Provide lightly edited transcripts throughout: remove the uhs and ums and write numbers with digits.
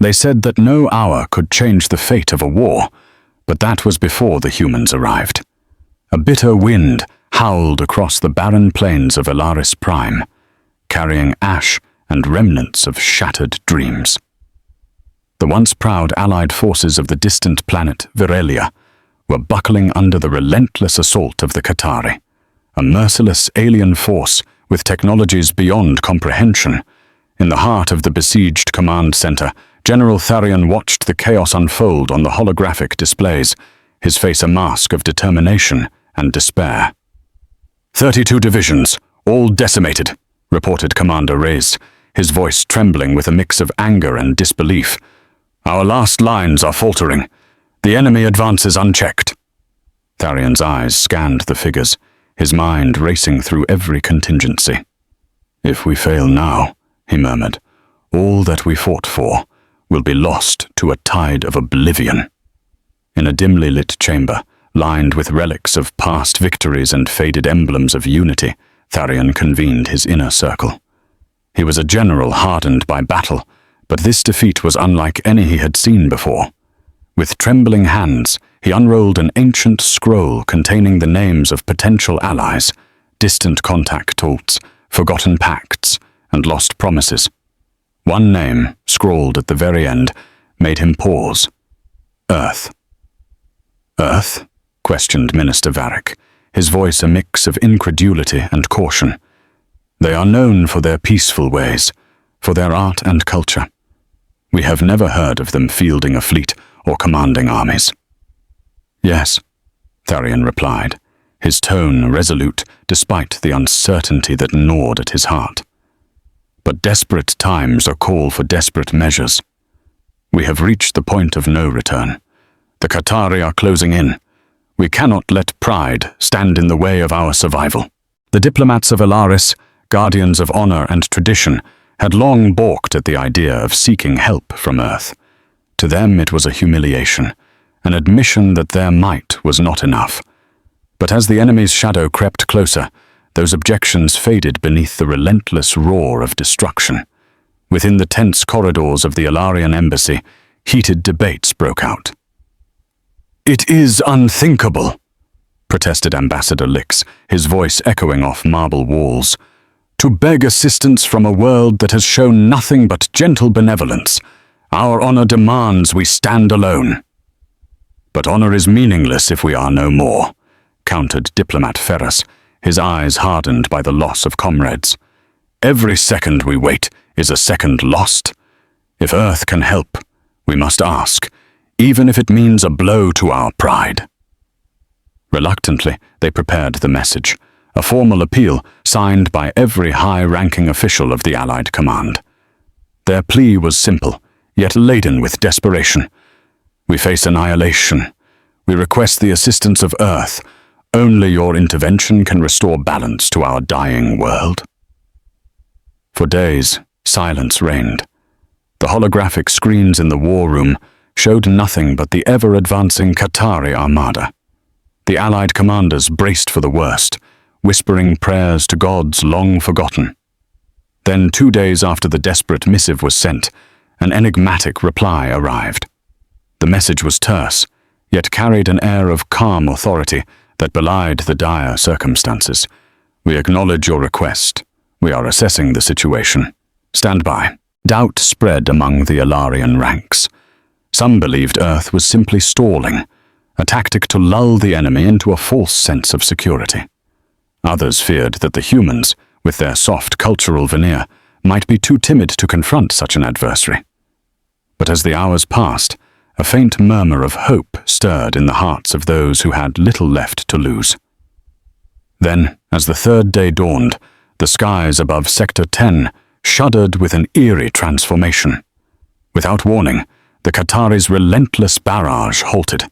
They said that no hour could change the fate of a war, but that was before the humans arrived. A bitter wind howled across the barren plains of Elaris Prime, carrying ash and remnants of shattered dreams. The once proud allied forces of the distant planet Virelia were buckling under the relentless assault of the Qatari, a merciless alien force with technologies beyond comprehension. In the heart of the besieged command center, General Tharion watched the chaos unfold on the holographic displays, his face a mask of determination and despair. 32 divisions, all decimated, reported Commander Reyes, his voice trembling with a mix of anger and disbelief. Our last lines are faltering. The enemy advances unchecked. Tharion's eyes scanned the figures, his mind racing through every contingency. If we fail now, he murmured, all that we fought for will be lost to a tide of oblivion. In a dimly lit chamber, lined with relics of past victories and faded emblems of unity, Tharion convened his inner circle. He was a general hardened by battle, but this defeat was unlike any he had seen before. With trembling hands, he unrolled an ancient scroll containing the names of potential allies, distant contacts, forgotten pacts, and lost promises. One name, scrawled at the very end, made him pause. Earth. Earth? Questioned Minister Varric, his voice a mix of incredulity and caution. They are known for their peaceful ways, for their art and culture. We have never heard of them fielding a fleet or commanding armies. Yes, Tharion replied, his tone resolute despite the uncertainty that gnawed at his heart. But desperate times are call for desperate measures. We have reached the point of no return. The Qatari are closing in. We cannot let pride stand in the way of our survival. The diplomats of Elaris, guardians of honor and tradition, had long balked at the idea of seeking help from Earth. To them it was a humiliation, an admission that their might was not enough. But as the enemy's shadow crept closer, those objections faded beneath the relentless roar of destruction. Within the tense corridors of the Elarian embassy, heated debates broke out. "It is unthinkable," protested Ambassador Lix, his voice echoing off marble walls, "to beg assistance from a world that has shown nothing but gentle benevolence. Our honor demands we stand alone." "But honor is meaningless if we are no more," countered Diplomat Ferrus, his eyes hardened by the loss of comrades. "Every second we wait is a second lost. If Earth can help, we must ask, even if it means a blow to our pride." Reluctantly, they prepared the message, a formal appeal signed by every high-ranking official of the Allied command. Their plea was simple, yet laden with desperation. "We face annihilation. We request the assistance of Earth. Only your intervention can restore balance to our dying world." For days, silence reigned. The holographic screens in the war room showed nothing but the ever-advancing Qatari armada. The Allied commanders braced for the worst, whispering prayers to gods long forgotten. Then, 2 days after the desperate missive was sent, an enigmatic reply arrived. The message was terse, yet carried an air of calm authority that belied the dire circumstances. "We acknowledge your request. We are assessing the situation. Stand by." Doubt spread among the Elarian ranks. Some believed Earth was simply stalling, a tactic to lull the enemy into a false sense of security. Others feared that the humans, with their soft cultural veneer, might be too timid to confront such an adversary. But as the hours passed, a faint murmur of hope stirred in the hearts of those who had little left to lose. Then, as the third day dawned, the skies above Sector 10 shuddered with an eerie transformation. Without warning, the Qatari's relentless barrage halted.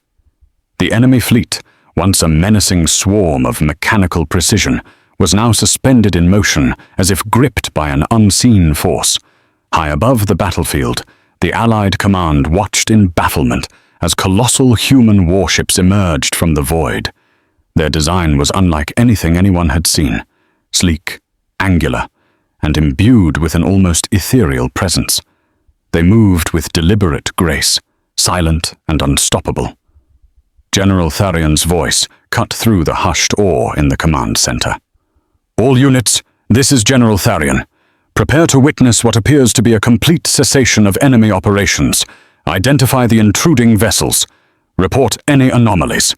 The enemy fleet, once a menacing swarm of mechanical precision, was now suspended in motion as if gripped by an unseen force. High above the battlefield, the Allied command watched in bafflement as colossal human warships emerged from the void. Their design was unlike anything anyone had seen, sleek, angular, and imbued with an almost ethereal presence. They moved with deliberate grace, silent and unstoppable. General Tharion's voice cut through the hushed awe in the command center. "All units, this is General Tharion. Prepare to witness what appears to be a complete cessation of enemy operations. Identify the intruding vessels. Report any anomalies."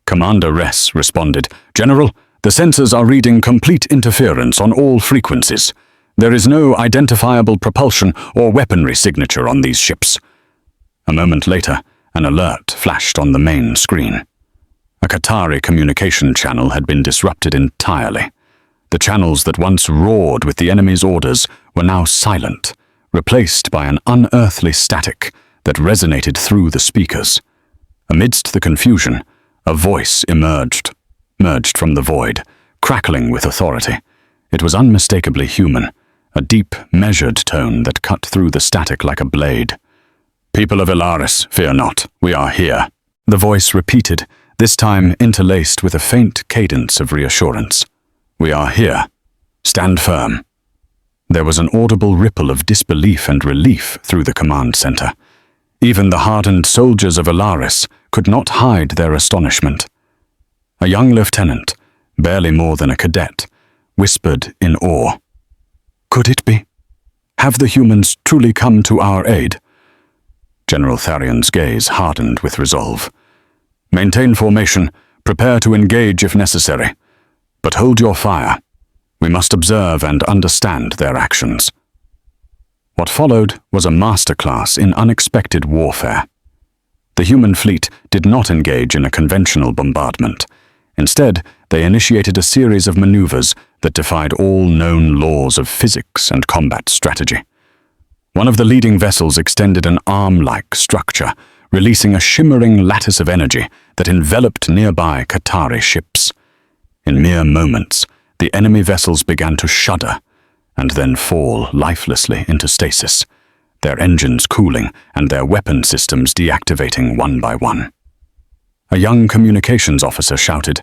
Commander Ress responded, "General, the sensors are reading complete interference on all frequencies. There is no identifiable propulsion or weaponry signature on these ships." A moment later, an alert flashed on the main screen. A Qatari communication channel had been disrupted entirely. The channels that once roared with the enemy's orders were now silent, replaced by an unearthly static that resonated through the speakers. Amidst the confusion, a voice emerged from the void, crackling with authority. It was unmistakably human, a deep, measured tone that cut through the static like a blade. "People of Ilaris, fear not, we are here," the voice repeated, this time interlaced with a faint cadence of reassurance. "We are here. Stand firm." There was an audible ripple of disbelief and relief through the command center. Even the hardened soldiers of Ilaris could not hide their astonishment. A young lieutenant, barely more than a cadet, whispered in awe, "Could it be? Have the humans truly come to our aid?" General Tharion's gaze hardened with resolve. "Maintain formation, prepare to engage if necessary. But hold your fire. We must observe and understand their actions." What followed was a masterclass in unexpected warfare. The human fleet did not engage in a conventional bombardment. Instead, they initiated a series of maneuvers that defied all known laws of physics and combat strategy. One of the leading vessels extended an arm-like structure, releasing a shimmering lattice of energy that enveloped nearby Qatari ships. In mere moments, the enemy vessels began to shudder and then fall lifelessly into stasis, their engines cooling and their weapon systems deactivating one by one. A young communications officer shouted,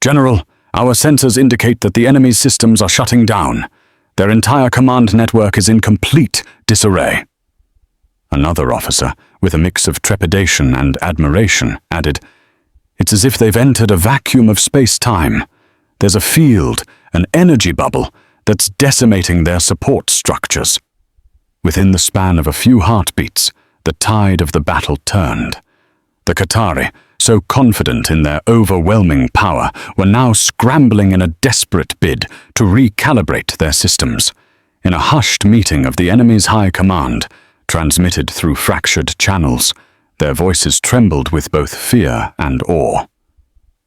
"General, our sensors indicate that the enemy's systems are shutting down. Their entire command network is in complete disarray." Another officer, with a mix of trepidation and admiration, added, "It's as if they've entered a vacuum of space-time. There's a field, an energy bubble, that's decimating their support structures." Within the span of a few heartbeats, the tide of the battle turned. The Qatari, so confident in their overwhelming power, were now scrambling in a desperate bid to recalibrate their systems. In a hushed meeting of the enemy's high command, transmitted through fractured channels, their voices trembled with both fear and awe.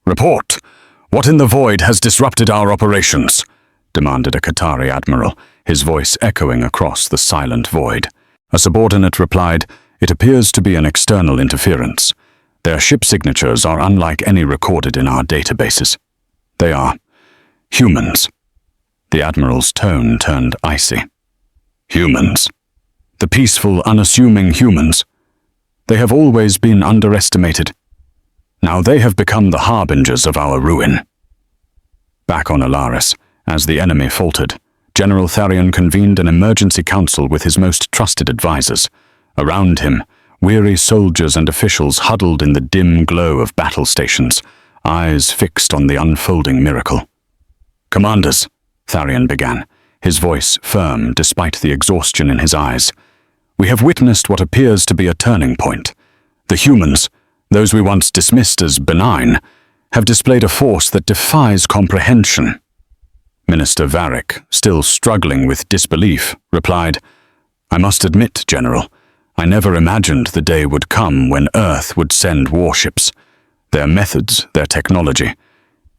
"Report! What in the void has disrupted our operations?" demanded a Qatari admiral, his voice echoing across the silent void. A subordinate replied, "It appears to be an external interference. Their ship signatures are unlike any recorded in our databases. They are humans." The admiral's tone turned icy. "Humans? The peaceful, unassuming humans? They have always been underestimated. Now they have become the harbingers of our ruin." Back on Ilaris, as the enemy faltered, General Tharion convened an emergency council with his most trusted advisors. Around him, weary soldiers and officials huddled in the dim glow of battle stations, eyes fixed on the unfolding miracle. "Commanders," Tharion began, his voice firm despite the exhaustion in his eyes, "we have witnessed what appears to be a turning point. The humans, those we once dismissed as benign, have displayed a force that defies comprehension." Minister Varick, still struggling with disbelief, replied, "I must admit, General, I never imagined the day would come when Earth would send warships. Their methods, their technology.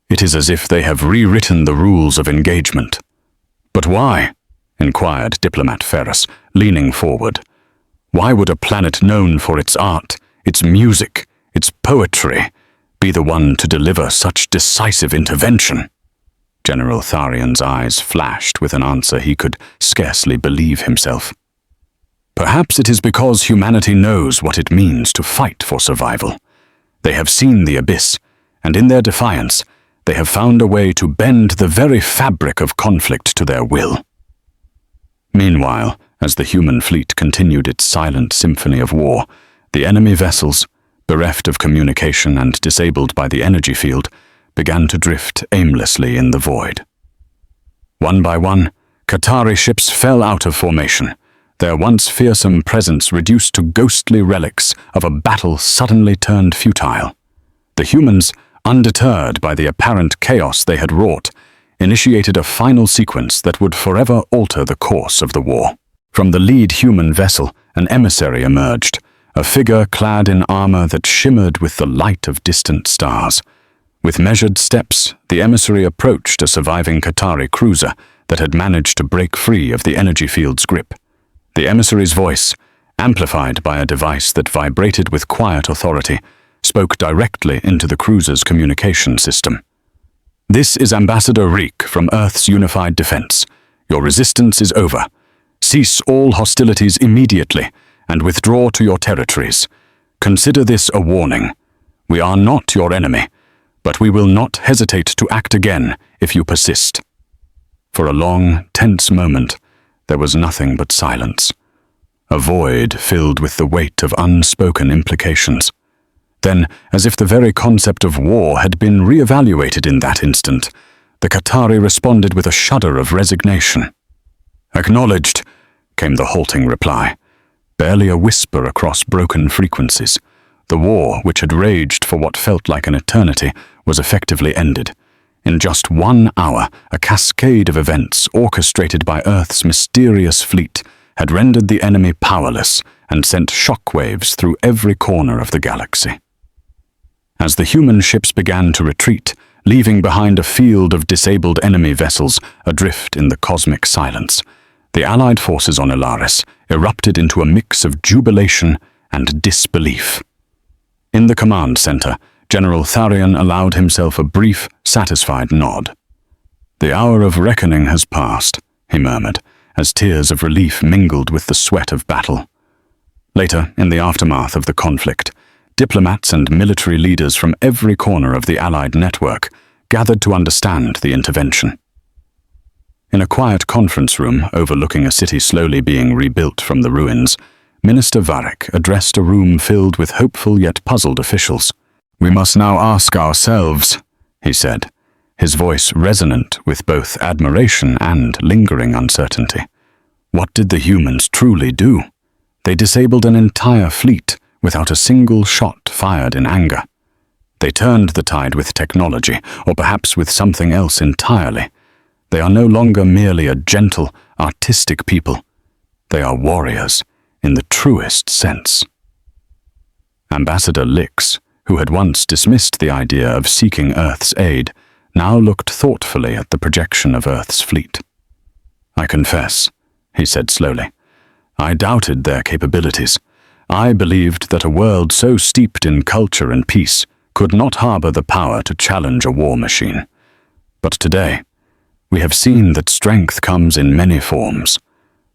It is as if they have rewritten the rules of engagement." "But why?" inquired Diplomat Ferris, leaning forward. "Why would a planet known for its art, its music, its poetry, be the one to deliver such decisive intervention?" General Tharion's eyes flashed with an answer he could scarcely believe himself. "Perhaps it is because humanity knows what it means to fight for survival. They have seen the abyss, and in their defiance, they have found a way to bend the very fabric of conflict to their will." Meanwhile, As the human fleet continued its silent symphony of war, the enemy vessels, bereft of communication and disabled by the energy field, began to drift aimlessly in the void. One by one, Qatari ships fell out of formation, their once fearsome presence reduced to ghostly relics of a battle suddenly turned futile. The humans, undeterred by the apparent chaos they had wrought, initiated a final sequence that would forever alter the course of the war. From the lead human vessel, an emissary emerged, a figure clad in armor that shimmered with the light of distant stars. With measured steps, the emissary approached a surviving Qatari cruiser that had managed to break free of the energy field's grip. The emissary's voice, amplified by a device that vibrated with quiet authority, spoke directly into the cruiser's communication system. "This is Ambassador Reek from Earth's Unified Defense. Your resistance is over. Cease all hostilities immediately and withdraw to your territories. Consider this a warning. We are not your enemy, but we will not hesitate to act again if you persist." For a long, tense moment, there was nothing but silence. A void filled with the weight of unspoken implications. Then, as if the very concept of war had been re-evaluated in that instant, the Qatari responded with a shudder of resignation. "Acknowledged," came the halting reply, barely a whisper across broken frequencies. The war, which had raged for what felt like an eternity, was effectively ended. In just 1 hour, a cascade of events orchestrated by Earth's mysterious fleet had rendered the enemy powerless and sent shockwaves through every corner of the galaxy. As the human ships began to retreat, leaving behind a field of disabled enemy vessels adrift in the cosmic silence, the Allied forces on Ilaris erupted into a mix of jubilation and disbelief. In the command center, General Tharion allowed himself a brief, satisfied nod. "The hour of reckoning has passed," he murmured, as tears of relief mingled with the sweat of battle. Later, in the aftermath of the conflict, diplomats and military leaders from every corner of the Allied network gathered to understand the intervention. In a quiet conference room overlooking a city slowly being rebuilt from the ruins, Minister Varric addressed a room filled with hopeful yet puzzled officials. "We must now ask ourselves," he said, his voice resonant with both admiration and lingering uncertainty. "What did the humans truly do? They disabled an entire fleet without a single shot fired in anger. They turned the tide with technology, or perhaps with something else entirely. They are no longer merely a gentle, artistic people. They are warriors, in the truest sense." Ambassador Lix, who had once dismissed the idea of seeking Earth's aid, now looked thoughtfully at the projection of Earth's fleet. "I confess," he said slowly, "I doubted their capabilities. I believed that a world so steeped in culture and peace could not harbor the power to challenge a war machine. But today, we have seen that strength comes in many forms.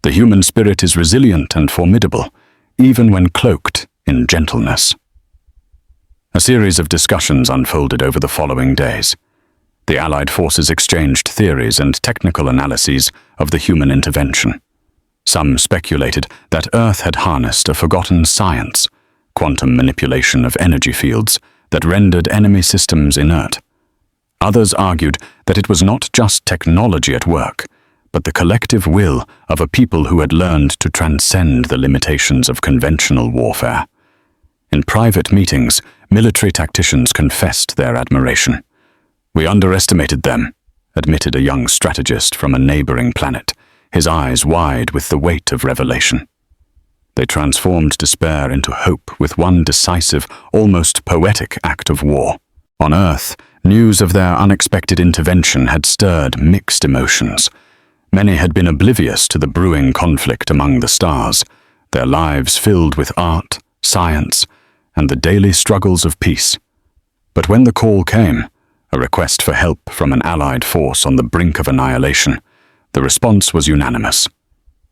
The human spirit is resilient and formidable, even when cloaked in gentleness." A series of discussions unfolded over the following days. The Allied forces exchanged theories and technical analyses of the human intervention. Some speculated that Earth had harnessed a forgotten science, quantum manipulation of energy fields, that rendered enemy systems inert. Others argued that it was not just technology at work, but the collective will of a people who had learned to transcend the limitations of conventional warfare. In private meetings, military tacticians confessed their admiration. "We underestimated them," admitted a young strategist from a neighboring planet, his eyes wide with the weight of revelation. They transformed despair into hope with one decisive, almost poetic act of war. On Earth, news of their unexpected intervention had stirred mixed emotions. Many had been oblivious to the brewing conflict among the stars, their lives filled with art, science, and the daily struggles of peace. But when the call came, a request for help from an Allied force on the brink of annihilation, the response was unanimous.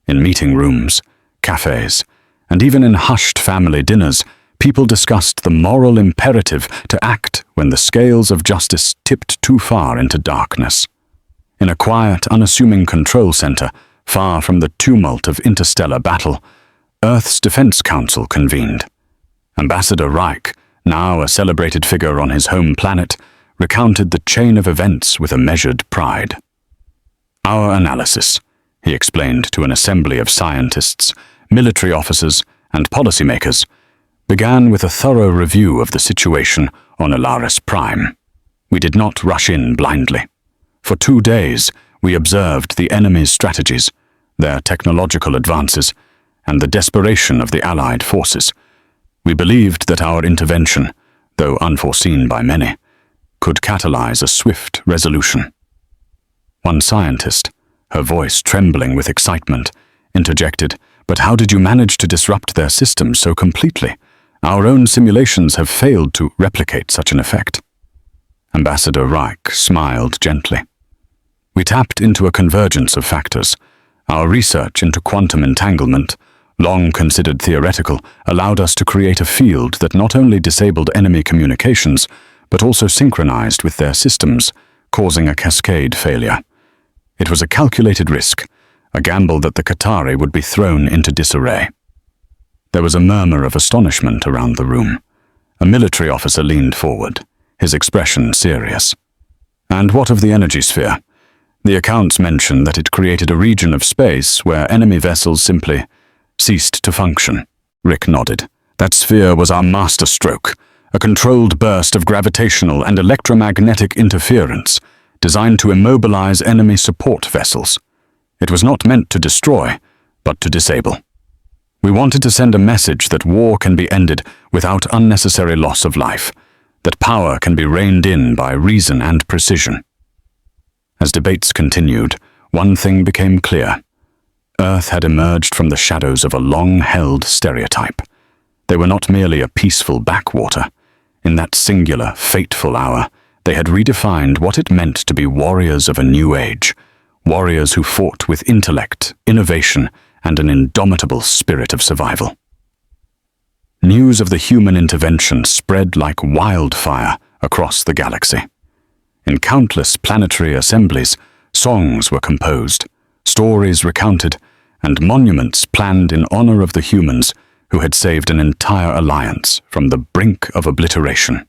In meeting rooms, cafes, and even in hushed family dinners, people discussed the moral imperative to act when the scales of justice tipped too far into darkness. In a quiet, unassuming control center, far from the tumult of interstellar battle, Earth's Defense Council convened. Ambassador Reich, now a celebrated figure on his home planet, recounted the chain of events with a measured pride. "Our analysis," he explained to an assembly of scientists, military officers, and policymakers, began with a thorough review of the situation on Alaris Prime. We did not rush in blindly. For 2 days, we observed the enemy's strategies, their technological advances, and the desperation of the Allied forces. We believed that our intervention, though unforeseen by many, could catalyze a swift resolution. One scientist, her voice trembling with excitement, interjected, "But how did you manage to disrupt their systems so completely? Our own simulations have failed to replicate such an effect." Ambassador Reich smiled gently. "We tapped into a convergence of factors. Our research into quantum entanglement, long considered theoretical, allowed us to create a field that not only disabled enemy communications, but also synchronized with their systems, causing a cascade failure. It was a calculated risk, a gamble that the Qatari would be thrown into disarray." There was a murmur of astonishment around the room. A military officer leaned forward, his expression serious. "And what of the energy sphere? The accounts mention that it created a region of space where enemy vessels simply ceased to function." Rick nodded. "That sphere was our masterstroke, a controlled burst of gravitational and electromagnetic interference designed to immobilize enemy support vessels. It was not meant to destroy, but to disable. We wanted to send a message that war can be ended without unnecessary loss of life, that power can be reined in by reason and precision." As debates continued, one thing became clear. Earth had emerged from the shadows of a long-held stereotype. They were not merely a peaceful backwater. In that singular, fateful hour, they had redefined what it meant to be warriors of a new age, warriors who fought with intellect, innovation, and an indomitable spirit of survival. News of the human intervention spread like wildfire across the galaxy. In countless planetary assemblies, songs were composed, stories recounted, and monuments planned in honor of the humans who had saved an entire alliance from the brink of obliteration.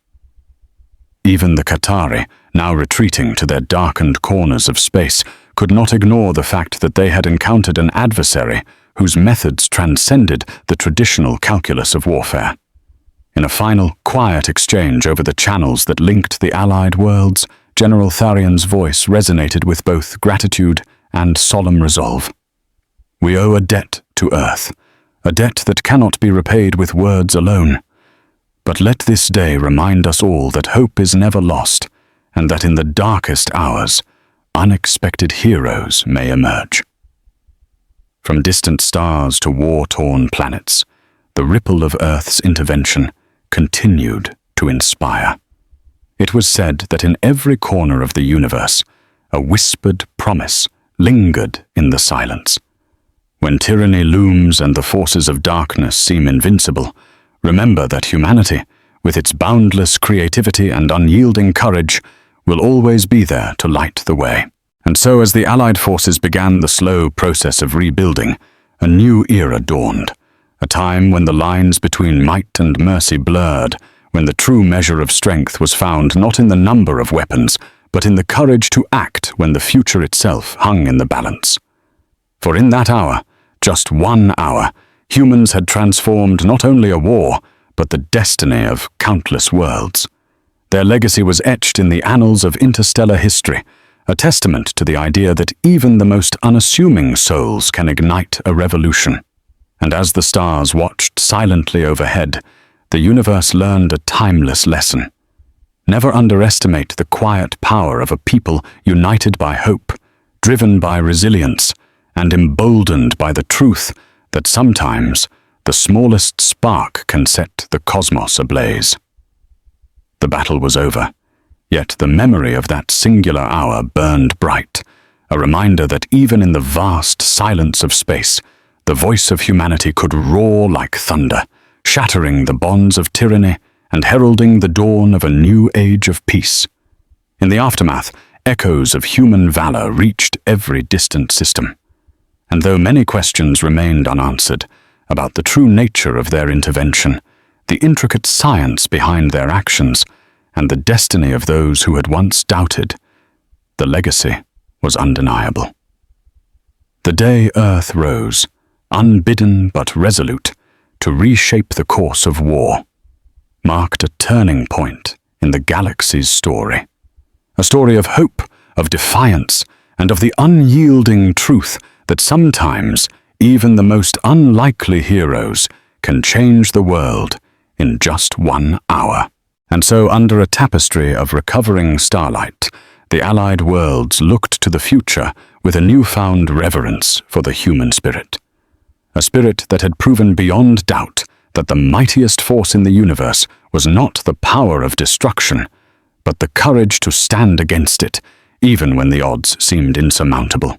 Even the Qatari, now retreating to their darkened corners of space, could not ignore the fact that they had encountered an adversary whose methods transcended the traditional calculus of warfare. In a final, quiet exchange over the channels that linked the Allied worlds, General Tharian's voice resonated with both gratitude and solemn resolve. "We owe a debt to Earth, a debt that cannot be repaid with words alone. But let this day remind us all that hope is never lost, and that in the darkest hours, unexpected heroes may emerge." From distant stars to war-torn planets, the ripple of Earth's intervention continued to inspire. It was said that in every corner of the universe, a whispered promise lingered in the silence. When tyranny looms and the forces of darkness seem invincible, remember that humanity, with its boundless creativity and unyielding courage, will always be there to light the way. And so as the Allied forces began the slow process of rebuilding, a new era dawned, a time when the lines between might and mercy blurred, when the true measure of strength was found not in the number of weapons, but in the courage to act when the future itself hung in the balance. For in that hour, just 1 hour, humans had transformed not only a war, but the destiny of countless worlds. Their legacy was etched in the annals of interstellar history, a testament to the idea that even the most unassuming souls can ignite a revolution. And as the stars watched silently overhead, the universe learned a timeless lesson. Never underestimate the quiet power of a people united by hope, driven by resilience, and emboldened by the truth that sometimes the smallest spark can set the cosmos ablaze. The battle was over, yet the memory of that singular hour burned bright, a reminder that even in the vast silence of space, the voice of humanity could roar like thunder, shattering the bonds of tyranny and heralding the dawn of a new age of peace. In the aftermath, echoes of human valor reached every distant system. and though many questions remained unanswered about the true nature of their intervention, the intricate science behind their actions, and the destiny of those who had once doubted, the legacy was undeniable. The day Earth rose, unbidden but resolute, to reshape the course of war, marked a turning point in the galaxy's story. A story of hope, of defiance, and of the unyielding truth that sometimes even the most unlikely heroes can change the world in just 1 hour. And so, under a tapestry of recovering starlight, the Allied worlds looked to the future with a newfound reverence for the human spirit. A spirit that had proven beyond doubt that the mightiest force in the universe was not the power of destruction, but the courage to stand against it, even when the odds seemed insurmountable.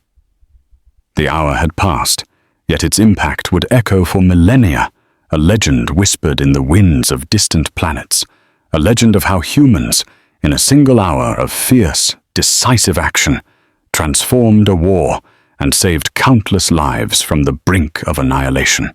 The hour had passed, yet its impact would echo for millennia, a legend whispered in the winds of distant planets, a legend of how humans, in a single hour of fierce, decisive action, transformed a war and saved countless lives from the brink of annihilation.